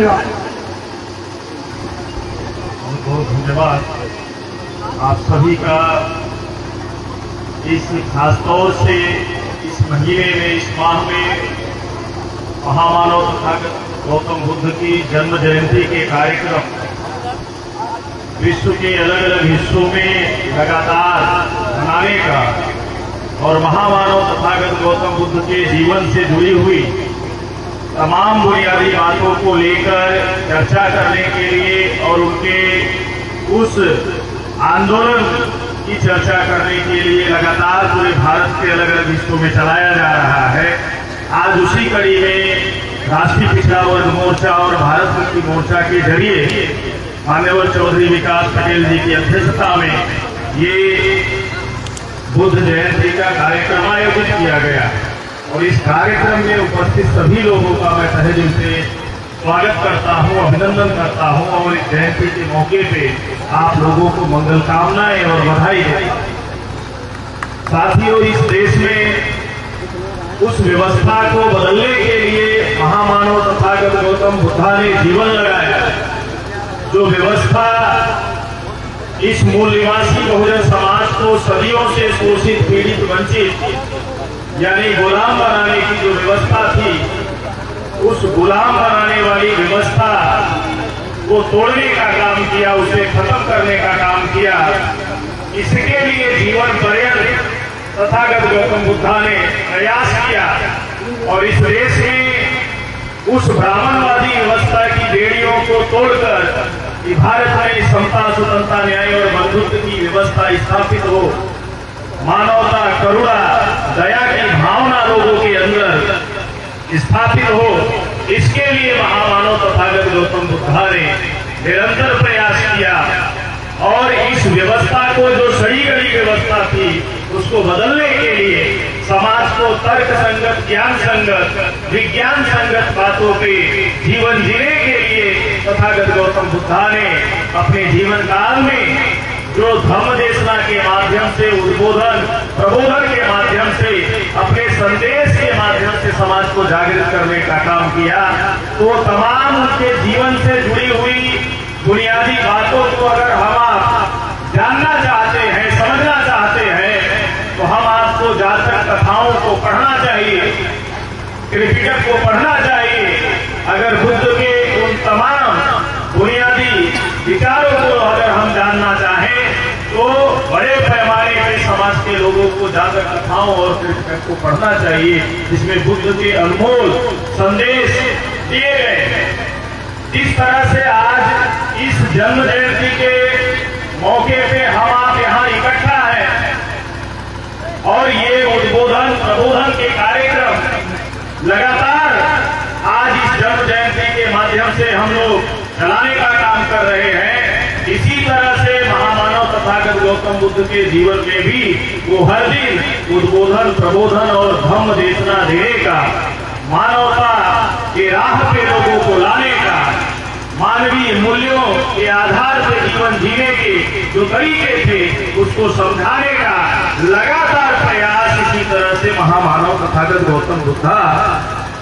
धन्यवाद। बहुत बहुत धन्यवाद आप सभी का इस खासतौर से इस महीने में, इस माह में महामानव तथागत गौतम बुद्ध की जन्म जयंती के कार्यक्रम विश्व के अलग अलग हिस्सों में लगातार मनाने का और महामानव तथागत गौतम बुद्ध के जीवन से जुड़ी हुई तमाम बुनियादी बातों को लेकर चर्चा करने के लिए और उनके उस आंदोलन की चर्चा करने के लिए लगातार पूरे भारत के अलग अलग हिस्सों में चलाया जा रहा है। आज उसी कड़ी में राष्ट्रीय पिछड़ा वर्ग मोर्चा और भारत मुक्ति मोर्चा के जरिए मान्यवर चौधरी विकास पटेल जी की अध्यक्षता में ये बुद्ध जयंती का कार्यक्रम आयोजित किया गया और इस कार्यक्रम में उपस्थित सभी लोगों का मैं तहे दिल से स्वागत करता हूं, अभिनंदन करता हूं और इस जयंती के मौके पे आप लोगों को मंगल कामनाएं और बधाई देता हूं। साथियों, इस देश में उस व्यवस्था को बदलने के लिए महामानव तथागत गौतम बुद्धा ने जीवन लगाया, जो व्यवस्था इस मूल निवासी बहुजन समाज को सदियों से शोषित, पीड़ित, वंचित यानी गुलाम बनाने की जो व्यवस्था थी, उस गुलाम बनाने वाली व्यवस्था को तोड़ने का काम किया, उसे खत्म करने का काम किया। इसके लिए जीवन पर्यंत तथागत गौतम बुद्धा ने प्रयास किया और इस देश में उस ब्राह्मणवादी व्यवस्था की बेड़ियों को तोड़कर भारत में समता, स्वतंत्रता, न्याय और बंधुत्व की व्यवस्था स्थापित हो, मानवता, करुणा, दया की भावना लोगों के अंदर स्थापित हो, इसके लिए महामानव तथागत गौतम बुद्धा ने निरंतर प्रयास किया और इस व्यवस्था को, जो सही गड़ी व्यवस्था थी, उसको बदलने के लिए समाज को तर्क संगत, ज्ञान संगत, विज्ञान संगत बातों पे जीवन जीने के लिए तथागत गौतम बुद्धा ने अपने जीवन काल में जो धम्म देशना के माध्यम से, उद्बोधन, प्रबोधन के माध्यम से, अपने संदेश के माध्यम से समाज को जागृत करने का काम किया, तो तमाम उनके जीवन से जुड़ी हुई बुनियादी बातों को अगर हम आप जानना चाहते हैं, समझना चाहते हैं, तो हम आपको जातक कथाओं को पढ़ना चाहिए, त्रिपिटक को पढ़ना चाहिए। अगर बुद्ध के उन तमाम बुनियादी विचारों को अगर हम जानना चाहें तो बड़े पैमाने पे समाज के लोगों को जातक कथाओं और त्रिपिटक को पढ़ना चाहिए, जिसमें बुद्ध के अनमोल संदेश दिए गए। जिस तरह से आज इस जन्म जयंती के मौके पे हम आप यहाँ इकट्ठा हैं और ये उद्बोधन, प्रबोधन के कार्यक्रम लगातार आज इस जन्म जयंती के माध्यम से हम लोग चलाने का काम कर रहे हैं, इसी तरह से महामानव तथागत गौतम बुद्ध के जीवन में भी वो हर दिन उद्बोधन, प्रबोधन और धम्म देशना देने का, मानवता के राह पे लोगों को लाने का, मानवीय मूल्यों के आधार पर जीवन जीने के जो तरीके थे उसको समझाने का लगातार प्रयास इसी तरह से महामानव तथागत गौतम बुद्धा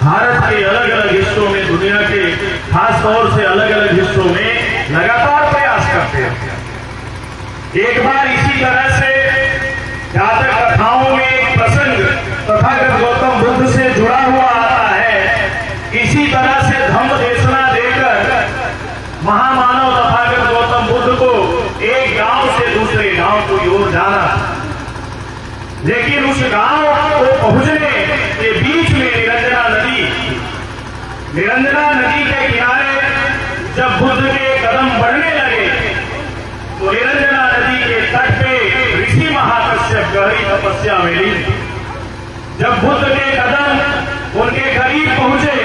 भारत के अलग अलग हिस्सों में, दुनिया के खास तौर से अलग अलग हिस्सों में लगातार प्रयास करते हैं। एक बार इसी तरह से जातक कथाओं में एक प्रसंग तथागत गौतम बुद्ध से जुड़ा हुआ आता है। इसी तरह से धम्म देशना देकर महामानव तथागत गौतम बुद्ध को एक गांव से दूसरे गांव की ओर जाना, लेकिन उस गांव को पहुंचने के बीच में निरंजना नदी के किनारे जब बुद्ध के कदम बढ़ने लगे तो निरंजना नदी के तट पे ऋषि महाकश्यप गहरी तपस्या में लीन। जब बुद्ध के कदम उनके करीब पहुंचे,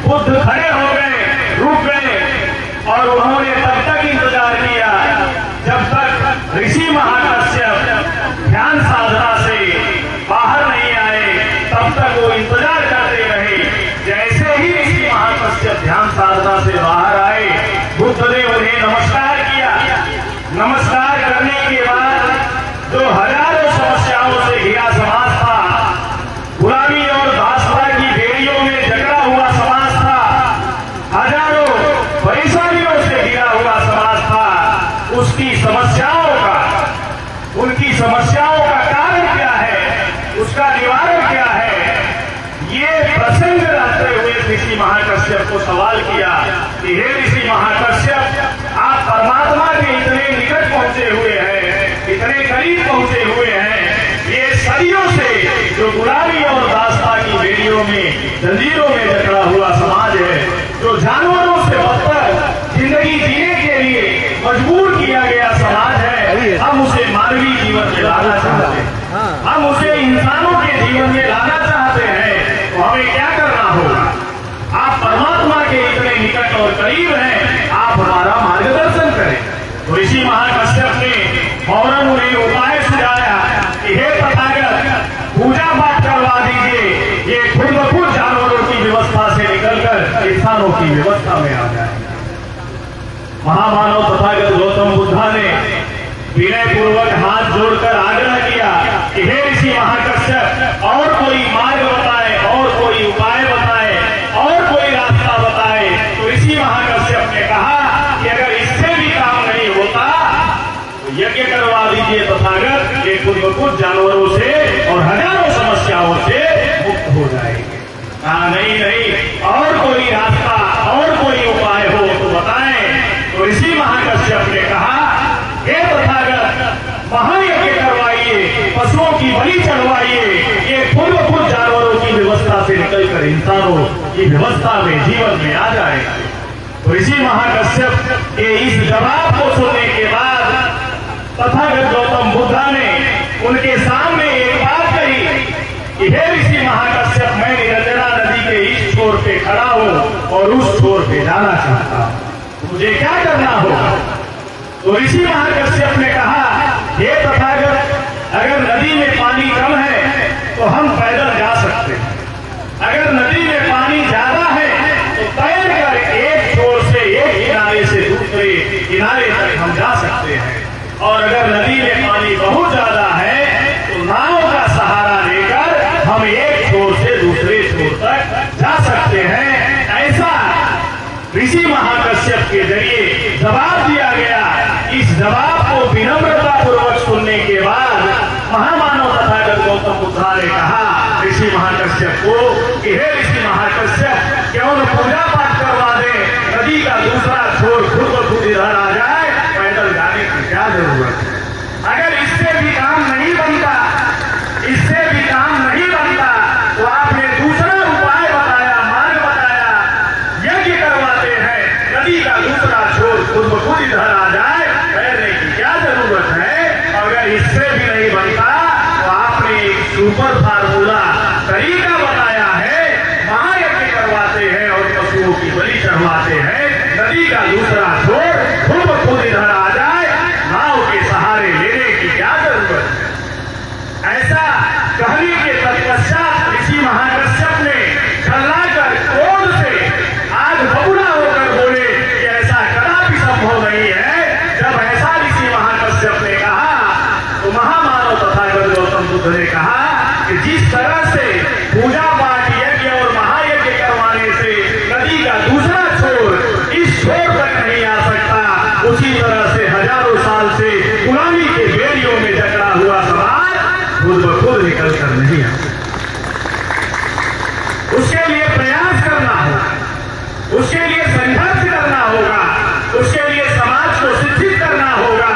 बुद्ध खड़े हो गए, रुक गए और उन्होंने तब तक इंतजार किया जब तक ऋषि महाकश्यप ध्यान साधना से बाहर नहीं आए, तब तक वो इंतजार करते रहे। जैसे ही ऋषि महाकश्यप ध्यान साधना से बाहर आए, बुद्ध ने उन्हें नमस्कार किया। नमस्कार करने के बाद जो हजारों समस्याओं से घिरा समाज था, गुलामी और दासता की बेड़ियों में जकड़ा हुआ समाज था, हजारों समस्याओं का कारण क्या है, उसका निवारण क्या है, ये प्रसंग रखते हुए ऋषि महाकश्यप को सवाल किया कि हे ऋषि महाकश्यप, आप परमात्मा के इतने निकट पहुंचे हुए हैं, इतने करीब पहुंचे हुए हैं, ये सदियों से जो गुलामी और दास्ता की बेड़ियों में, जंजीरों में जकड़ा हुआ समाज है, जो जानवरों से बदतर जिंदगी जीने के लिए मजबूर किया गया समाज है, हम उसे मानवीय जीवन में लाना चाहते हैं, हम उसे इंसानों के जीवन में लाना चाहते हैं। तो हमें क्या करना होगा? आप परमात्मा के इतने निकट और करीब हैं, आप हमारा मार्गदर्शन करें। तो ऋषि महाकश्यप ने फौरन उन्हें उपाय सुझाया कि हे तथागत, पूजा पाठ करवा दीजिए, ये खुद ब खुद जानवरों की व्यवस्था से निकलकर इंसानों की व्यवस्था में आ जाए। महामानव तथागत गौतम बुद्धा ने विनय पूर्वक हाथ जोड़कर आग्रह किया कि हे ऋषि महाकश्यप, और कोई मार्ग बताए, और कोई उपाय बताए, और कोई रास्ता बताए। तो ऋषि महाकश्यप ने कहा कि अगर इससे भी काम नहीं होता तो यज्ञ करवा दीजिए तथागत, ये खुद ब खुद जानवरों से और हजारों समस्याओं से मुक्त हो जाएंगे। कहा नहीं नहीं, और कोई रास्ता, और कोई उपाय हो तो बताएं। तो ऋषि महाकश्यप ने कहा हे तथागत, महायज्ञ करवाइए, पशुओं की बलि चढ़वाइए, ये खुद ब खुद जानवरों की व्यवस्था से निकलकर इंसानों की व्यवस्था में, जीवन में आ जाएगा। तो ऋषि महाकश्यप के इस जवाब को सुनने के बाद तथागत गौतम बुद्धा ने उनके सामने एक बात कही कि हे ऋषि महाकश्यप, मैं निरंजना नदी के इस छोर पे खड़ा हूं और उस छोर पे जाना चाहता हूं, मुझे क्या करना होगा? तो ऋषि महाकश्यप ने कहा हे तथागत, अगर नदी में पानी कम है तो हम पैदल जा सकते हैं, अगर नदी में पानी ज्यादा है तो तैर कर एक छोर से, एक किनारे से दूसरे किनारे तक हम जा सकते हैं, और अगर नदी में पानी बहुत ज्यादा है तो नाव का सहारा लेकर हम एक छोर से दूसरे छोर तक जा सकते हैं। ऐसा ऋषि महाकश्यप के जरिए जवाब दिया गया। इस जवाब को विनम्रता पूर्वक सुनने के बाद महामानव तथागत गौतम बुद्धा ने कहा ऋषि महाकश्यप को कि हे ऋषि महाकश्यप, क्यों न पूजा पाठ करवा दे, नदी का दूसरा छोर खुद ब खुद इधर आ जाए, पैदल जाने की क्या जरूरत है? अगर इससे भी काम नहीं बनता, इससे भी काम नहीं बनता तो आपने दूसरा उपाय बताया, मार्ग बताया, यज्ञ करवाते हैं, नदी का दूसरा छोर खुद ब खुद इधर आ जाए, तैरने की क्या जरूरत है? अगर इससे भी नहीं बनता तो आपने एक सुपर फार्मूला तरीका बताया है, महायज्ञ करवाते हैं और पशुओं की बलि चढ़वाते हैं, नदी का दूसरा छोर खुद ब खुद इधर आ जाए, नाव के सहारे लेने की क्या जरूरत है? ऐसा कहने के तत्पश्चात ऋषि महाकश्यप ने छल्लाकर क्रोध से आग बबूला होकर बोले कि ऐसा कदापि संभव नहीं है। जब ऐसा ऋषि महाकश्यप ने कहा तो महामानव तथागत गौतम बुद्ध ने कहा कि जिस तरह से पूजा पाठ, यज्ञ और महायज्ञ करवाने से नदी का दूसरा छोर इस छोर तक नहीं आ सकता, उसी तरह से हजारों साल से गुलामी के बेड़ियों में जकड़ा हुआ समाज खुद ब खुद निकल कर नहीं आ सकता। उसके लिए प्रयास करना होगा, उसके लिए संघर्ष करना होगा, उसके लिए समाज को शिक्षित करना होगा।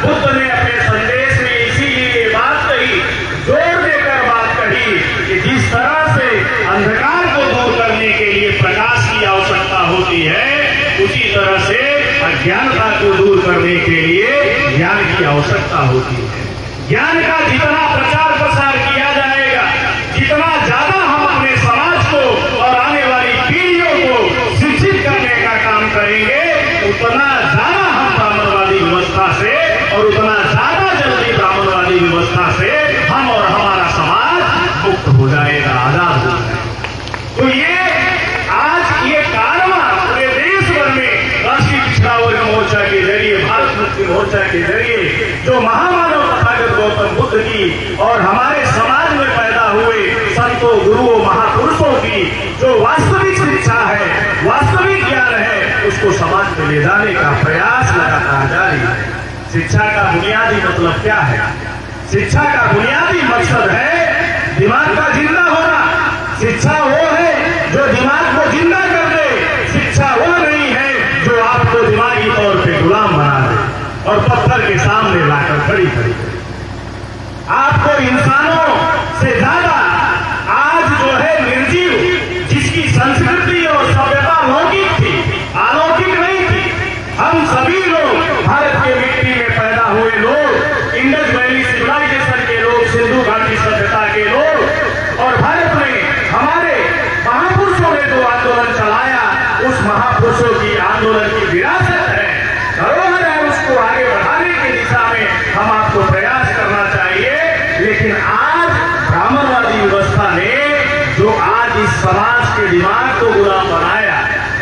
बुद्ध ने अपने संदेश में इसीलिए बात कही, जोर देकर बात कही कि जिस तरह से अंधकार को दूर करने के लिए प्रकाश की आवश्यकता होती है, उसी तरह से अज्ञानता को दूर करने के लिए ज्ञान की आवश्यकता होती है। ज्ञान का जितना प्रचार प्रसार किया जाएगा, जितना ज्यादा हम अपने समाज को और आने वाली पीढ़ियों को शिक्षित करने का काम करेंगे, उतना ज्यादा हम ब्राह्मणवादी व्यवस्था से और उतना ज्यादा जल्दी ब्राह्मणवादी व्यवस्था से हम और हमारा समाज मुक्त हो जाएगा, आजाद हो जाएगा। तो ये आज ये कारवां पूरे देश भर में राष्ट्रीय पिछड़ा वर्ग मोर्चा के जरिए, भारत मुक्ति मोर्चा के जरिए जो महामानव तथागत गौतम बुद्ध की और हमारे समाज में पैदा हुए संतों, गुरुओं, महापुरुषों की जो वास्तविक शिक्षा है, वास्तविक ज्ञान है, उसको समाज में ले जाने का प्रयास लगातार जारी है। शिक्षा का बुनियादी मतलब क्या है? शिक्षा का बुनियादी मकसद है दिमाग का जिंदा होना। शिक्षा वो है जो दिमाग को जिंदा कर दे, शिक्षा वो नहीं है जो आपको दिमागी तौर पे गुलाम बना दे और पत्थर के सामने लाकर खड़ी करे। आपको इंसानों से ज्यादा आज जो है निर्जीव, जिसकी संस्कृति और सभ्यता लौकिक थी, अलौकिक नहीं थी, हम सभी लोग भारत के मिट्टी में पैदा हुए लोग, इंडस वैली सिविलाइजेशन के लोग, सिंधु घाटी सभ्यता के लोग, और भारत में हमारे महापुरुषों ने जो आंदोलन चलाया, उस महापुरुषों की आंदोलन की विरासत है, धरोहर है, उसको आगे बढ़ाने की दिशा में हम आपको प्रयास करना चाहिए। लेकिन आज ब्राह्मणवादी व्यवस्था ने जो आज इस समाज के दिमाग को गुलाम बनाया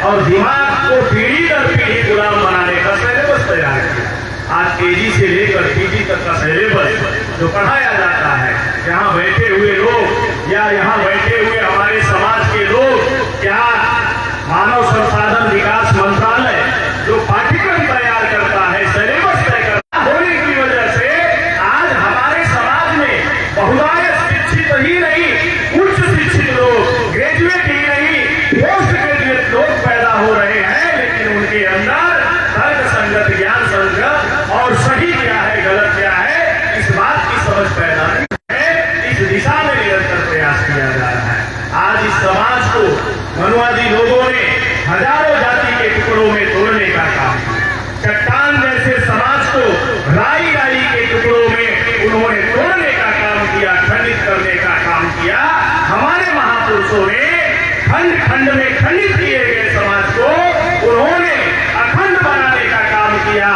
और दिमाग को पीढ़ी दर पीढ़ी गुलाम बनाने का सिलेबस तैयार किया। आज केजी से लेकर पीजी तक का सिलेबस जो पढ़ाया जाता है, यहाँ बैठे हुए लोग या यहाँ बैठे हुए हमारे समाज के लोग, क्या मानव संसाधन विकास मंत्रालय जो पाठ्यक्रम तैयार करता है, सिलेबस तय करता होने की वजह से आज हमारे समाज में बहुतायत शिक्षित ही नहीं, उच्च शिक्षित लोग, ग्रेजुएट ही नहीं, पोस्ट ग्रेजुएट लोग पैदा हो रहे हैं, लेकिन उनके अंदर तर्क संगत, ज्ञान संगत और सही क्या है, गलत क्या है, इस बात की समझ पैदा नहीं है। इस दिशा में निरंतर प्रयास किया जा रहा है। आज इस समाज को मनुवादी लोगों ने हजारों जाति के टुकड़ों में तोड़ने का काम किया। चट्टान जैसे समाज को राई राई के टुकड़ों में उन्होंने तोड़ने का काम किया, खंडित करने का काम किया। हमारे महापुरुषों ने खंड खंड में खंडित किए गए समाज को उन्होंने अखंड बनाने का काम किया,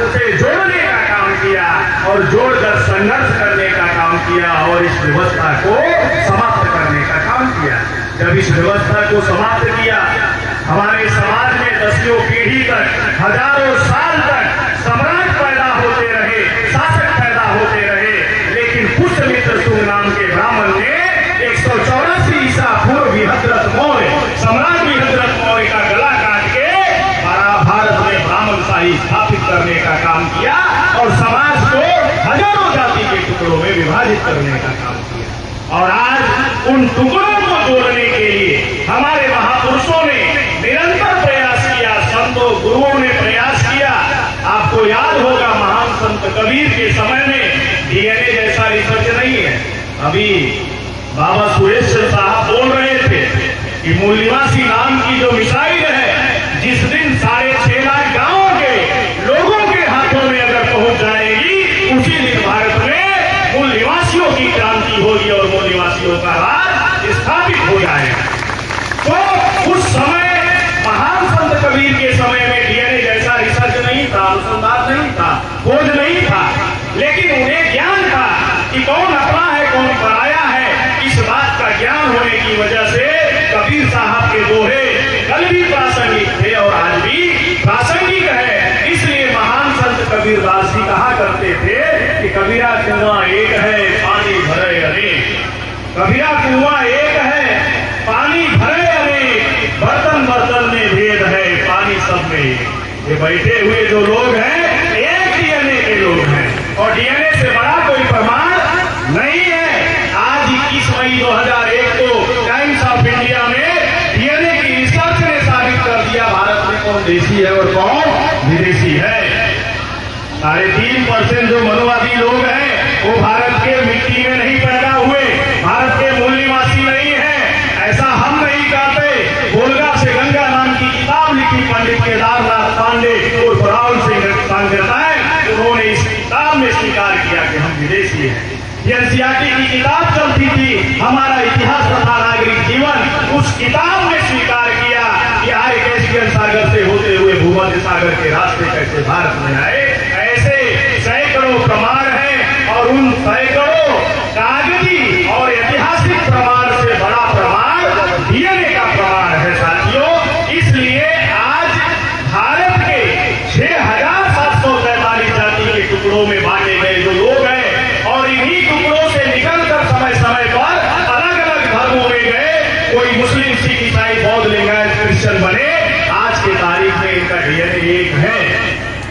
उसे जोड़ने का काम किया और जोड़कर संघर्ष करने का काम किया और इस व्यवस्था को समाप्त करने का काम किया। जब इस व्यवस्था को समाप्त किया, हमारे समाज में दसियों पीढ़ी तक, हजारों साल तक सम्राट पैदा होते रहे, शासक पैदा होते रहे, लेकिन पुष्यमित्र शुंग नाम के ब्राह्मण ने 184 ईसा पूर्व विहद्रथ मौर्य, सम्राट विहद्रथ मौर्य का गला काट के भारत में ब्राह्मणशाही स्थापित करने का काम किया और समाज को हजारों जाति के टुकड़ों में विभाजित करने का काम किया। और आज उन टुकड़ों को जोड़ने के लिए हमारे महापुरुषों ने निरंतर प्रयास किया, संतों गुरुओं ने प्रयास किया। आपको याद होगा महान संत कबीर के समय में डीएनए जैसा रिसर्च नहीं है। अभी बाबा सुरेश्वर साहब बोल रहे थे कि मूल निवासी नाम की जो मिसाइल है, जिस दिन 6.5 लाख गांवों के लोगों के हाथों में अगर पहुंच जाएगी, उसी दिन भारत में मूल निवासियों की क्रांति होगी और मूल निवासियों का राज स्थापित हो जाएगा। तो उस समय महान संत कबीर के समय में डीएनए जैसा रिसर्च नहीं था, अनुसंधान नहीं था, खोज नहीं था, लेकिन उन्हें ज्ञान था कि कौन अपना है, कौन पराया है। इस बात का ज्ञान होने की वजह से कबीर साहब के दोहे कल भी प्रासंगिक थे और आज भी प्रासंगिक है। इसलिए महान संत कबीर दास जी कहा करते थे कि कबीरा कुआं एक है, पानी भरे अनेक। कबीरा कुआं एक है, पानी भरे अनेक, बर्तन बर्तन में भेद है, पानी सब में एक। ये बैठे हुए जो लोग हैं, एक डीएनए के लोग हैं और डीएनए से बड़ा कोई प्रमाण नहीं है। आज 21 मई 2001 को टाइम्स ऑफ इंडिया में डीएनए की रिसर्च ने साबित कर दिया भारत में कौन देशी है और कौन विदेशी है। 3.5% जो मनुवादी लोग हैं वो भारत के मिट्टी में नहीं पैदा हुए, भारत के मूल निवासी नहीं है। ऐसा हम नहीं कहते। गोलगा से गंगा नाम की किताब लिखी पंडित केदारनाथ पांडे और राहुल सिंह सांगताएं, उन्होंने इस किताब में स्वीकार किया कि हम विदेशी हैं। एनसीईआरटी की किताब चलती थी, हमारा इतिहास तथा नागरिक जीवन, उस किताब में स्वीकार किया कि आर्य कैस्पियन सागर से होते हुए भूमध्य सागर के रास्ते कैसे भारत में आए। ऐसे सैकड़ों प्रमाण हैं और उन सैकड़ों कागजी और ऐतिहासिक प्रमाण से बड़ा प्रमाण डीएनए का प्रमाण है साथियों। इसलिए आज भारत के 6,743 जाति के टुकड़ों में बांटे गए जो लोग हैं और इन्हीं टुकड़ों से निकलकर समय समय पर अलग अलग धर्मों में गए, कोई मुस्लिम, सिख, ईसाई, बौद्ध, लिंगायत, क्रिश्चियन बने, आज की तारीख में इनका डीएनए एक है।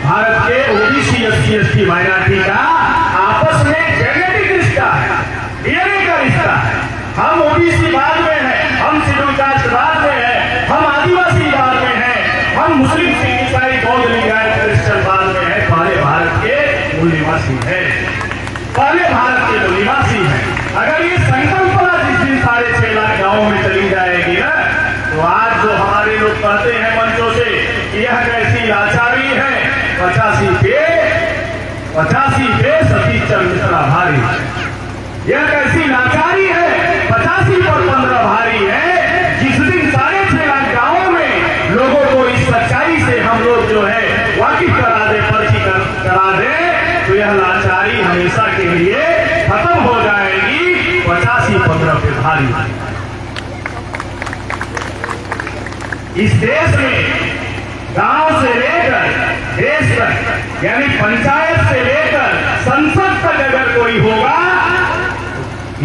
भारत के ओबीसी, एससी, एसटी, माइनॉरिटी का आपस आपस में जेनेटिक रिश्ता है, डीएनए का रिश्ता है। हम ओबीसी बाद में है, हम शेड्यूल कास्ट बाद में है, हम आदिवासी बाद में है, हम मुस्लिम, सिख, ईसाई, बौद्ध, लिंगायत, क्रिश्चियन बाद में है। पहले भारत के मूल निवासी है, पहले भारत के मूल निवासी है। अगर ये संकल्पना जिस दिन 6.5 लाख गाँव में चली जाएगी ना, तो आज जो हमारे लोग कहते हैं मंचों से कि यह कैसी लाचारी है, 85 पे सतीश चंद्र मिश्रा भारी, यह कैसी लाचारी है, 85 पर 15 भारी है। जिस दिन 6.5 लाख गाँवों में लोगों को इस सच्चाई से हम लोग जो है वाकिफ करा दे, परिचित करा दे, तो यह लाचारी हमेशा के लिए खत्म हो जाएगी। 85-15 पे भारी। इस देश में गांव से लेकर देश तक, यानी पंचायत से लेकर संसद तक अगर कोई होगा,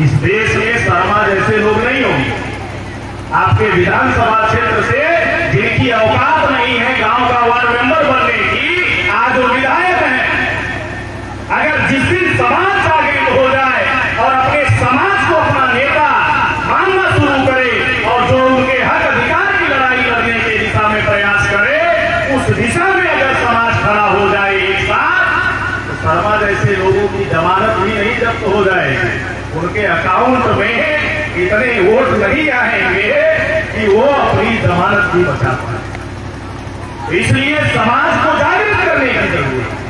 इस देश में शर्मा जैसे लोग नहीं होंगे। आपके विधानसभा क्षेत्र से जिनकी औकात नहीं है गांव का वार्ड मेंबर बनने की, आज वो विधायक है। अगर जिस दिन समाज जागृत हो जाए और अपने समाज को अपना नेता मानना शुरू करे और जो उनके हक अधिकार की लड़ाई लड़ने के दिशा में प्रयास करे, उस दिशा में अगर समाज खड़ा हो जाए एक साथ, तो शर्मा जैसे लोगों की जमानत भी नहीं जब्त हो जाएगी। उनके अकाउंट में इतने वोट नहीं आएंगे कि वो अपनी जमानत भी बचा पाए। इसलिए समाज को जागृत करने की जरूरत है।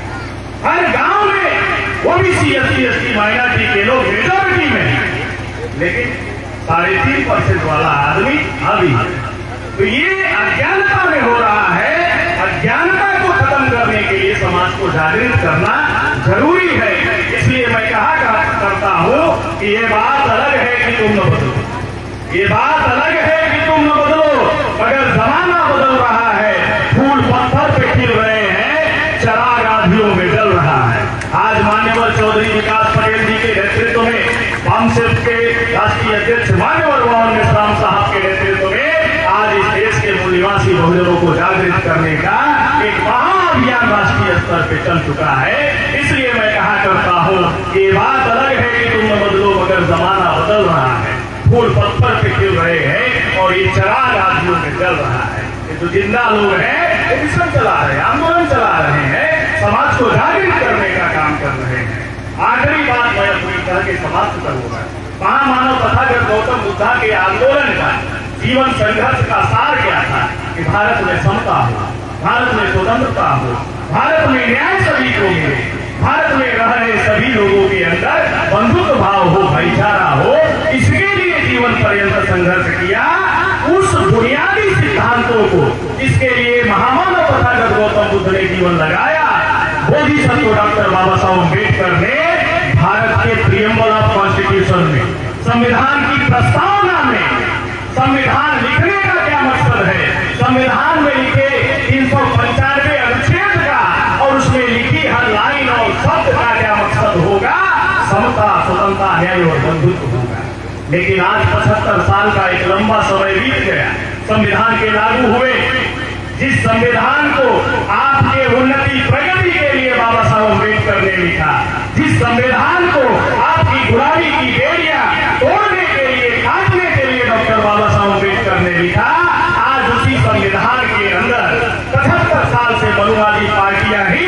हर गांव में ओबीसी, SC माइनॉरिटी के लोग मेजॉरिटी में हैं, लेकिन 3.5% वाला आदमी अभी। तो ये अज्ञानता में हो रहा है। अज्ञानता को खत्म करने के लिए समाज को जागृत करना जरूरी है। इसलिए मैं कहा करता हूं कि ये बात अलग है कि तुम न बदलो, ये बात अलग है कि तुम न बदलो, मगर जमाना बदल रहा है। फूल पत्थर पे खिल रहे हैं, चराग आंधियों में जल रहा है। आज मान्यवर चौधरी विकास पटेल जी के नेतृत्व में, वामसेप के राष्ट्रीय अध्यक्ष मान्यवर मोहन मिश्राम साहब के नेतृत्व में आज इस देश के मूल निवासी बहुजनों को जागृत करने का एक महाअभियान राष्ट्रीय स्तर पे चल चुका है। इसलिए मैं कहा करता हूं, ये बात अलग है कि तुम न बदलो, मगर जमाना बदल रहा है। फूल पत्थर पे खिल रहे हैं और ये चराग आंधियों में जल रहा है। ये जो जिंदा लोग हैं वो मिशन चला रहे हैं, आंदोलन चला रहे हैं, समाज को जागृत करने का काम कर रहे हैं। आखिरी बात मैं अपनी कह के समाप्त करूंगा। महामानव तथागत गौतम बुद्धा के आंदोलन का जीवन संघर्ष का सार क्या था कि भारत में समता हो, भारत में स्वतंत्रता हो, भारत में न्याय सभी को मिले, भारत में रह रहे सभी लोगों के अंदर बंधुत्व भाव हो, भाईचारा हो। इसके लिए जीवन पर्यंत संघर्ष किया। उस बुनियादी सिद्धांतों को जिसके लिए महामानव तथागत गौतम बुद्ध ने जीवन लगाया, बोधिसत्व डॉक्टर बाबा साहब अम्बेडकर ने भारत के प्रियम्बल ऑफ कॉन्स्टिट्यूशन में, संविधान की प्रस्तावना में, संविधान लिखने का क्या मकसद है, संविधान में लिखे 395 अनुच्छेद का और उसमें लिखी हर लाइन और शब्द का क्या मकसद होगा, समता, स्वतंत्रता, न्याय और बंधुत्व होगा। लेकिन आज 75 साल का एक लंबा समय बीत गया, संविधान के लागू हुए। जिस संविधान को आपके उन्नति प्रगति के लिए बाबा साहब अम्बेडकर ने लिखा, जिस संविधान को आपकी गुलामी की बेड़ियां तोड़ने के लिए, काटने के लिए डॉक्टर बाबा साहब अम्बेडकर ने लिखा, आज उसी संविधान के अंदर 75 साल से मनुवादी पार्टियां ही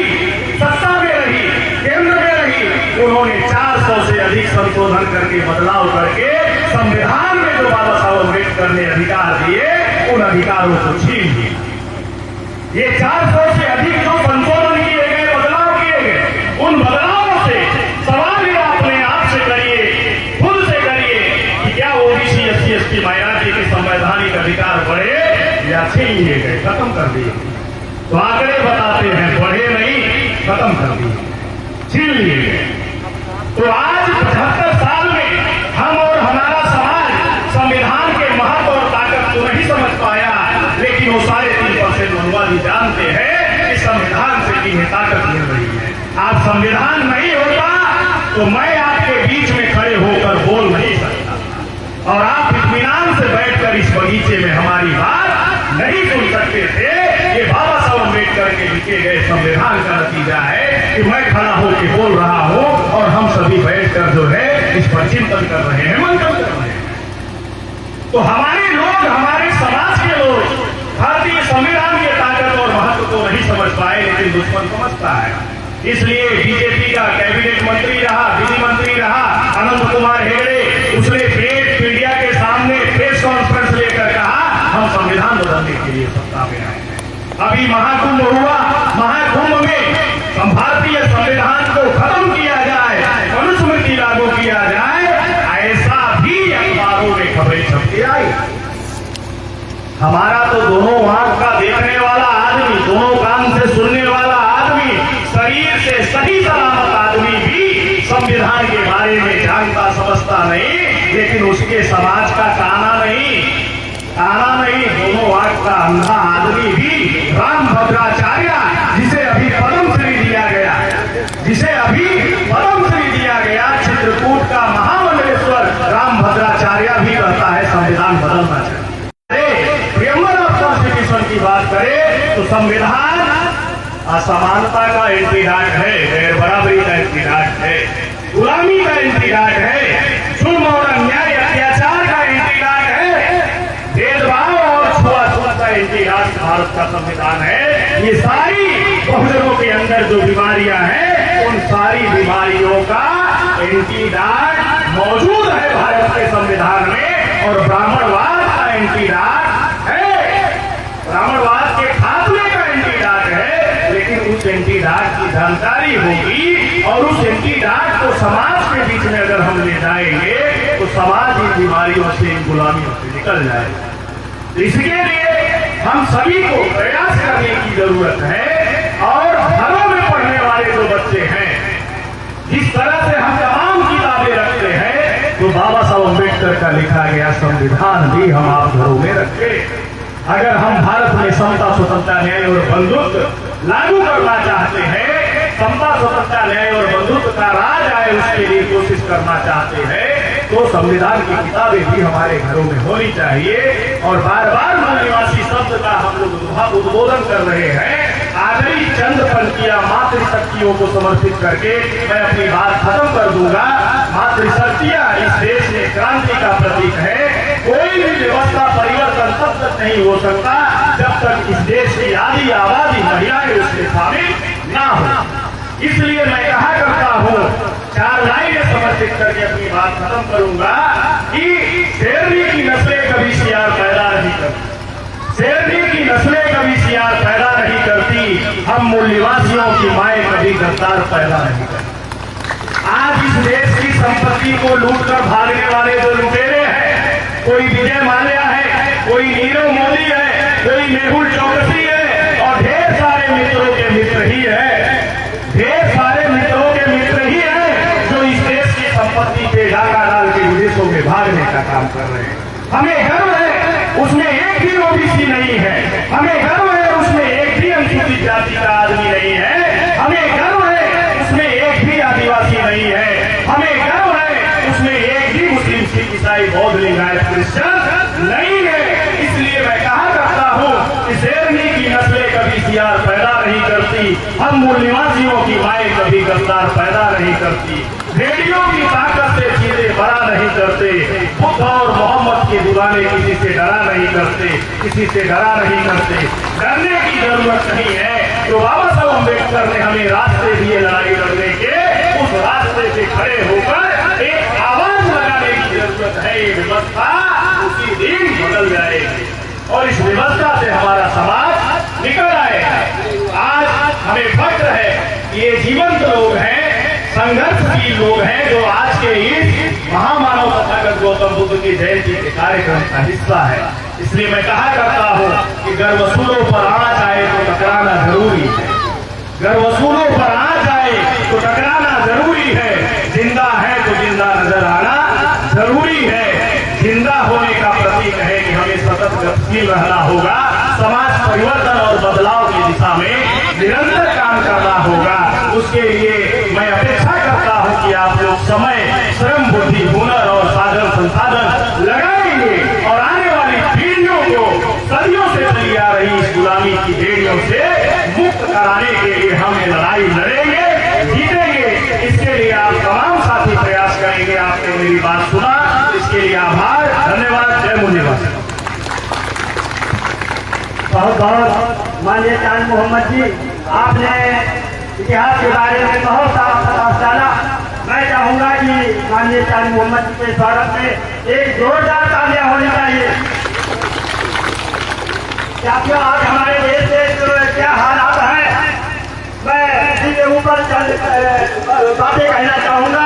सत्ता में रही, केंद्र में रही। उन्होंने 400 से अधिक संशोधन करके, बदलाव करके संविधान में जो बाबा साहब अम्बेडकर ने अधिकार दिए, उन अधिकारों को छीन लिया। ये 400 से अधिक जो संशोधन किए गए, बदलाव किए गए, उन बदलावों से सवाल ये अपने आप से करिए, खुद से करिए कि क्या ओबीसी, SC, ST माइनॉरिटी के संवैधानिक अधिकार बढ़े या छीन लिए गए, खत्म कर दिए। तो आंकड़े बताते हैं बढ़े नहीं, खत्म कर दिए, छीन लिए गए। तो आज 75 साल में हम और हमारा समाज संविधान के महत्व और ताकत को नहीं समझ पाया, लेकिन वो 3.5% मनुवादी जानते हैं कि संविधान से किन्हें ताकत मिल रही है। आप संविधान नहीं होता तो मैं आपके बीच में खड़े होकर बोल नहीं सकता और आप इत्मीनान से बैठकर इस बगीचे में हमारी बात नहीं सुन सकते थे। ये बाबा साहब अम्बेडकर के लिखे गए संविधान का नतीजा है कि मैं खड़ा होकर बोल रहा हूं और हम सभी बैठकर जो है इस पर चिंतन कर रहे हैं, मंथन कर रहे हैं। तो हमारे लोग, हमारे समाज के लोग भारतीय संविधान के ताकत और महत्व को नहीं समझ पाए, लेकिन दुश्मन समझता है। इसलिए बीजेपी का कैबिनेट मंत्री रहा, विधि मंत्री रहा अनंत कुमार हेगड़े, उसने प्रेस मीडिया के सामने प्रेस कॉन्फ्रेंस लेकर कहा हम संविधान बदलने के लिए सत्ता में आए हैं। अभी महाकुंभ हुआ, महाकुंभ में भारतीय संविधान को खत्म किया जाए, मनुस्मृति लागू किया जाए, ऐसा भी अखबारों में खबरें छपती आई। हमारा तो दोनों आंख का देखने वाला आदमी, दोनों कान से सुनने वाला आदमी, शरीर से सही सलामत आदमी भी संविधान के बारे में जानता समझता नहीं, लेकिन उसके समाज का काना नहीं, दोनों आंख का अंधा आदमी भी रामभद्राचार्य, जिसे अभी पद्मश्री दिया गया, चित्रकूट का महामंडलेश्वर रामभद्राचार्य भी कहता है संविधान बदलना चाहिए। प्रियम्बल ऑफ कॉन्स्टिट्यूशन की बात करें तो संविधान असमानता का एंटीडॉट है, गैर बराबरी का एंटीडॉट है, गुलामी का एंटीडॉट है, जुल्म और अन्याय अत्याचार का एंटीडॉट है, भेदभाव और छुआछूत का एंटीडॉट भारत का संविधान है। ये सारी बहुजनों के अंदर जो बीमारियां हैं, उन सारी बीमारियों का एंटीडॉट मौजूद है भारत के संविधान में। और ब्राह्मणवाद का एंटीडॉट है, ब्राह्मणवाद के खात्मे का एंटीडॉट है, लेकिन उस एंटीडॉट की जानकारी होगी और उस एंटीडॉट को समाज के बीच में अगर हम ले जाएंगे तो समाज इन बीमारियों से, इन गुलामियों से निकल जाएगा। इसके लिए हम सभी को प्रयास करने की जरूरत है। और घरों में पढ़ने वाले जो बच्चे हैं, जिस तरह से हम तमाम किताबें रखते हैं, तो बाबा साहब अम्बेडकर का लिखा गया संविधान भी हम आप घरों में रखें। अगर हम भारत में समता, स्वतंत्रता, न्याय और बंधुत्व लागू करना चाहते हैं, समता, स्वतंत्रता, न्याय और बंधुत्व का राज आए, उसके लिए कोशिश करना चाहते हैं, तो संविधान की किताबें भी हमारे घरों में होनी चाहिए। और बार बार मूल निवासी शब्द का हम लोग उद्बोधन कर रहे हैं। आखिरी चंद पंक्तियां मातृशक्तियों को समर्पित करके मैं अपनी बात खत्म कर दूंगा। मातृशक्तियां इस देश में क्रांति का प्रतीक है। कोई भी व्यवस्था परिवर्तन तब तक नहीं हो सकता जब तक इस देश की आधी आबादी महिलाएं उसमें शामिल ना हो। इसलिए मैं कहा करता हूँ, 4 लाइनें समर्पित करके अपनी बात खत्म करूंगा कि शेरनी की नस्लें कभी सियार पैदा नहीं करती, शेरनी की नस्लें कभी सियार पैदा नहीं करती, हम मूल निवासियों की माएँ कभी गद्दार पैदा नहीं करती। आज इस देश की संपत्ति को लूटकर भागने वाले जो लुटेरे हैं, कोई विजय माल्या है, कोई नीरव मोदी है, कोई मेहुल चौकसी है, और ढेर सारे मित्रों के मित्र ही है, ढेर सारे मित्रों के मित्र ही है जो इस देश की संपत्ति पे डाका डाल के विदेशों में भागने का काम कर रहे हैं। हमें गर्व है उसमें एक भी ओबीसी नहीं है, हमें गर्व है उसमें एक भी अनुसूचित जाति का आदमी नहीं है, हमें गर्व है उसमें एक भी आदिवासी नहीं है, हमें गर्व है उसमें एक भी मुस्लिम, सिख, ईसाई, बौद्ध, लिंगायत, क्रिश्चियन नहीं है। इसलिए मैं कहा करता हूँ कि शेरनी की नस्लें कभी सियार पैदा नहीं करती, हम मूल निवासियों की माएँ कभी गद्दार पैदा नहीं करती, रेडियो की ताकत से चीजें बड़ा नहीं करते, बुद्ध और मोहम्मद के दीवाने किसी से डरा नहीं करते, किसी से डरा नहीं करते, डरने की जरूरत नहीं है। तो बाबा साहब अम्बेडकर ने हमें रास्ते दिए लड़ाई लड़ने के, उस रास्ते से खड़े होकर एक आवाज लगाने की जरूरत है। ये व्यवस्था उसी दिन बदल जाएगी और इस व्यवस्था से हमारा समाज निकल आएगा। आज हमें फक्र है कि ये जीवंत लोग हैं, संघर्षशील लोग हैं, जो आज के इस महामानव तथागत गौतम बुद्ध की जयंती के कार्यक्रम का हिस्सा है। इसलिए मैं कहा करता हूँ कि गर वसूलों पर आ जाए तो टकराना जरूरी है, गर वसूलों पर आ जाए तो टकराना जरूरी है, जिंदा है तो जिंदा नजर आना जरूरी है। जिंदा होने का प्रतीक है कि हमें सतत गतिशील रहना होगा, समाज परिवर्तन और बदलाव की दिशा में निरंतर काम करना होगा। उसके लिए मैं अपेक्षा करता हूं कि आप लोग समय, श्रम, बुद्धि, हुनर और साधन संसाधन लगाएंगे और आने वाली पीढ़ियों को सदियों से चली आ रही इस गुलामी की बेड़ियों से मुक्त कराने के लिए हम ये लड़ाई लड़ेंगे, जीतेंगे। इसके लिए आप तमाम पाएंगे। आपने मेरी बात सुना, इसके लिए आभार, धन्यवाद। जय मुनिवासी। बहुत बहुत माननीय चांद मोहम्मद जी, आपने इतिहास के बारे में बहुत सारा प्रकाश डाला। मैं चाहूंगा कि माननीय चांद मोहम्मद जी के स्वागत में एक जोरदार तालियां होनी चाहिए। साथियों, आज हमारे देश के क्या हालात हैं, मैं इसी के ऊपर बातें कहना चाहूंगा।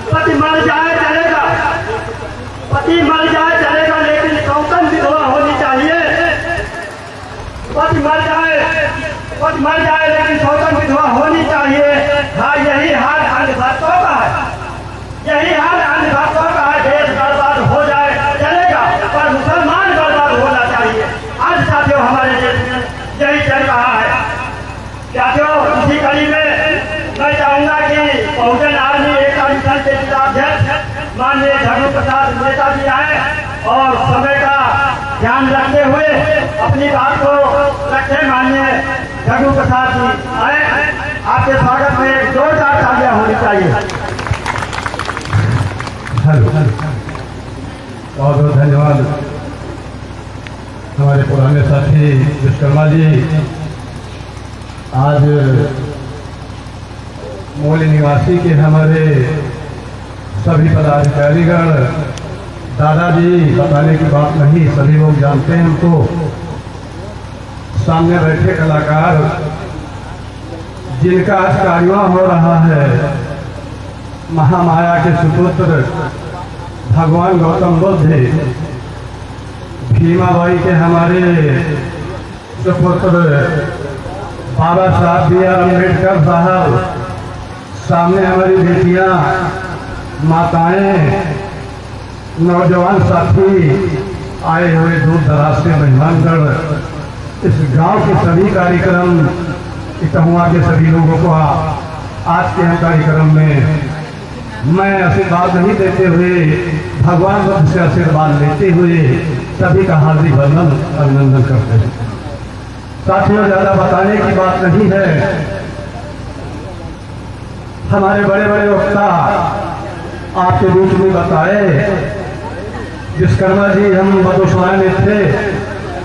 पति मर जाए चलेगा, पति मर जाए चलेगा, लेकिन सौतन विधवा होनी चाहिए। पति मर जाए लेकिन सौतन विधवा होनी चाहिए। हाँ, यही हाल अंधभक्तों का है, यही हाल अंधभक्तों का है। देश बर्बाद हो जाए चलेगा, पर मुसलमान बर्बाद होना चाहिए। आज साथियों, हमारे देश में यही चल रहा है। साथियों, इसी कड़ी में मैं चाहूंगा कि बहुजन आर्मी एकता मिशन के जिलाध्यक्ष माननीय झगड़ू प्रसाद नेता जी आए और समय का ध्यान रखते हुए अपनी बात को रखे। माननीय झगड़ू प्रसाद जी आए, आपके स्वागत में एक जोरदार तालियां होनी चाहिए। हेलो, बहुत बहुत धन्यवाद हमारे पुराने साथी विश्वकर्मा जी। आज मूल निवासी के हमारे सभी पदाधिकारीगण, दादाजी बताने की बात नहीं, सभी लोग जानते हैं हमको। सामने बैठे कलाकार जिनका आज कार्यक्रम हो रहा है, महामाया के सुपुत्र भगवान गौतम बुद्ध, भीमाबाई के हमारे सुपुत्र बाबा साहब B.R. अम्बेडकर साहब, सामने हमारी बेटियां, माताएं, नौजवान साथी आए हुए दूर दराज से मेहमानगण, इस गांव के सभी कार्यक्रम, इतहुआ के सभी लोगों को आज के हम कार्यक्रम में मैं आशीर्वाद नहीं देते हुए, भगवान बुद्ध से आशीर्वाद लेते हुए सभी का हार्दिक अभिनंदन करते हैं। साथियों, ज्यादा बताने की बात नहीं है। हमारे बड़े बड़े वक्ता आपके बीच में बताए। विश्वकर्मा जी हम बदोशमान में थे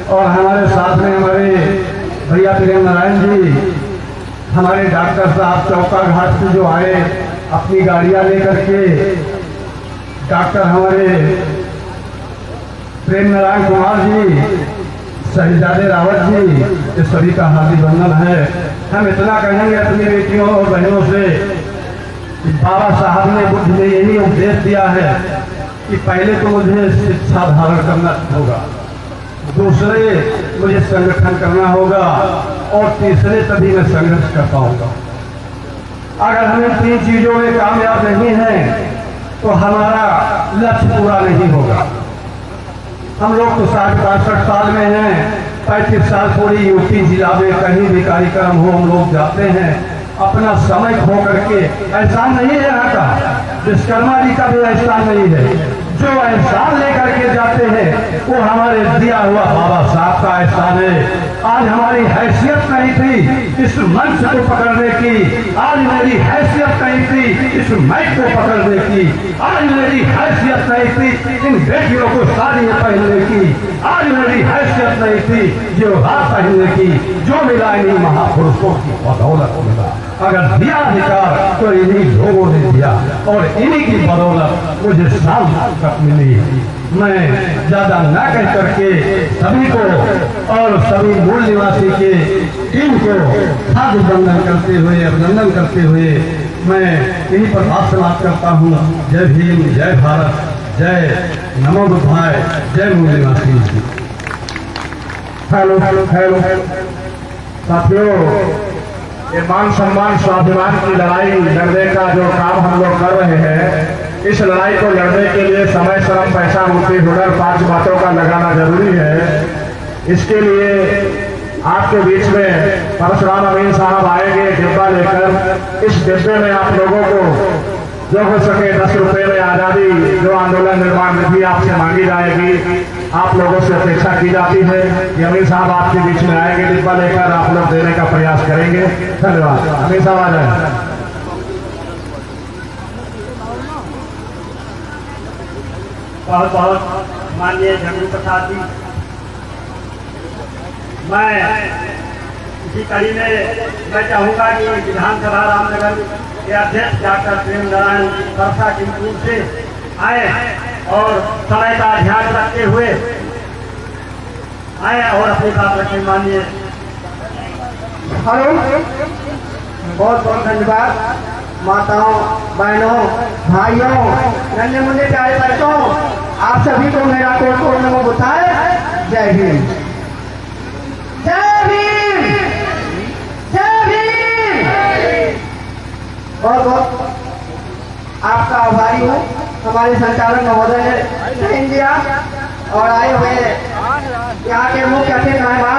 और हमारे साथ में हमारे भैया प्रेम नारायण जी, हमारे डॉक्टर साहब चौका घाट से जो आए अपनी गाड़ियां लेकर के, डॉक्टर हमारे प्रेम नारायण कुमार जी, शहीजादे रावत जी, ये सभी का हार्दिक वंदन है। हम इतना कहेंगे अपनी बेटियों और बहनों से कि बाबा साहब ने बुद्ध ने यही उपदेश दिया है कि पहले तो मुझे शिक्षा धारण करना होगा, दूसरे मुझे संगठन करना होगा और तीसरे तभी मैं संघर्ष कर पाऊंगा। अगर हम इन तीन चीजों में कामयाब नहीं हैं तो हमारा लक्ष्य पूरा नहीं होगा। हम लोग तो 60-65 साल में हैं, 35 साल पूरी यूपी जिला में कहीं भी कार्यक्रम हो हम लोग जाते हैं, अपना समय खो करके। एहसान नहीं है यहाँ का, विश्वकर्मा जी का भी एहसान नहीं है। जो एहसान लेकर के जाते हैं वो हमारे दिया हुआ बाबा साहब का एहसान है। आज हमारी हैसियत नहीं थी इस मंच को पकड़ने की, आज मेरी हैसियत नहीं थी इस माइक को पकड़ने की, आज मेरी हैसियत नहीं थी इन बेटियों को साड़ी पहनने की, आज मेरी हैसियत नहीं थी जो हाथ पहनने की। जो मिला इन्हीं महापुरुषों की बदौलत मिला। अगर दिया अधिकार तो इन्हीं लोगों ने दिया और इन्हीं की बदौलत मुझे शाम तक मिली। मैं ज्यादा न कह करके सभी को और सभी मूल निवासी के टीम को हार्दिक वंदन करते हुए, अभिनंदन करते हुए मैं इन्हीं पर बात समाप्त करता हूँ। जय भीम, जय भारत, जय नमो बुद्धाय, जय मूल निवासी। हेलो हेलो साथियों, ये मान सम्मान स्वाभिमान की लड़ाई लड़ने का जो काम हम लोग कर रहे हैं, इस लड़ाई को लड़ने के लिए समय, श्रम, पैसा, बुद्धि, हुनर, 5 बातों का लगाना जरूरी है। इसके लिए आपके बीच में परशुराम अमीन साहब आएंगे डिब्बा लेकर। इस डिब्बे में आप लोगों को जो हो सके 10 रुपए में आजादी जो आंदोलन निर्माण निधि आपसे मांगी जाएगी, आप लोगों से अपेक्षा की जाती है कि अमीन साहब आपके बीच में आएंगे डिब्बा लेकर, आप लोग देने का प्रयास करेंगे। धन्यवाद। अमीन साहब आ जाए। बहुत बहुत माननीय झंडू प्रसाद जी, मैं इसी कड़ी में मैं चाहूँगा कि विधानसभा रामनगर के अध्यक्ष डॉक्टर प्रेम नारायण परसा की ओर से आए और समय का ध्यान रखते हुए आए और अपनी बात रखें। माननीय हेलो, बहुत बहुत धन्यवाद माताओं, बहनों, भाइयों, नन्हे मुन्ने प्यारे बच्चों, आप सभी को मेरा कोट कोट नमो बुधाए। जय भीम, जय भीम, जय भीम। बहुत बहुत आपका आभारी हूँ। हमारे संचालक महोदय ने ट्रेन दिया और आए हुए यहाँ के मुख्य अतिथि मेहमान